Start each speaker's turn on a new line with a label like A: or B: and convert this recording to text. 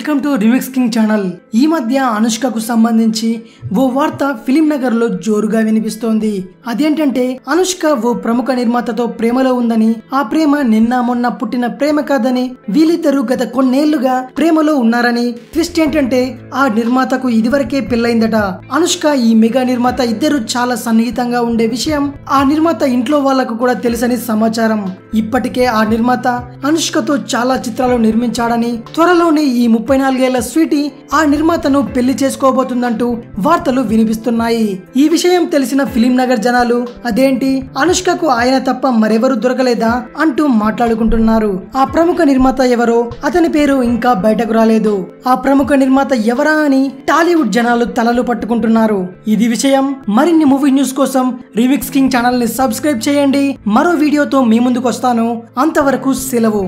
A: Welcome to remix king channel. ఈ మధ్య అనుష్కకు సంబంధించి ఓ వార్త ఫిలిం నగర్ లో జోరుగా వినిపిస్తోంది। అదేంటంటే అనుష్క ఓ ప్రముఖ నిర్మాతతో ప్రేమలో ఉందని, ఆ ప్రేమ నిన్న మొన్న పుట్టిన ప్రేమ కాదని, వీళ్ళిద్దరూ గత కొన్నేళ్లుగా ప్రేమలో ఉన్నారని, ట్విస్ట్ ఏంటంటే ఆ నిర్మాతకు ఇదివరకే పెళ్లైందట। అనుష్క ఈ మెగా నిర్మాత ఇద్దరు చాలా సన్నిహితంగా ఉండే విషయం ఆ నిర్మాత ఇంట్లో వాళ్లకు కూడా తెలుసని సమాచారం। ఇప్పటికే ఆ నిర్మాత అనుష్కతో చాలా చిత్రాలు నిర్మించాడని, త్వరలోనే ఈ 34 ఏళ్ల స్వీటీ ఆ నిర్మాతను పెళ్లి చేసుకోబోతుందంటూ వార్తలు వినిపిస్తున్నాయి। ఈ విషయం తెలిసిన ఫిలిం నగర్ జనాలు అదేంటి అనుష్కకు ఆయన తప్ప మరెవరు దొరకలేదా అంటూ మాట్లాడుకుంటున్నారు। ఆ ప్రముఖ నిర్మాత ఎవరో, అతని పేరు ఇంకా బయటకు రాలేదు। ఆ ప్రముఖ నిర్మాత ఎవరా అని టాలీవుడ్ జనాలు తలలు పట్టుకుంటున్నారు। ఇది విషయం। మరిన్ని మూవీ న్యూస్ కోసం రిమిక్స్ కింగ్ ఛానల్ ని సబ్స్క్రైబ్ చేయండి। మరో వీడియోతో మీ ముందుకు వస్తాను। అంతవరకు సెలవు।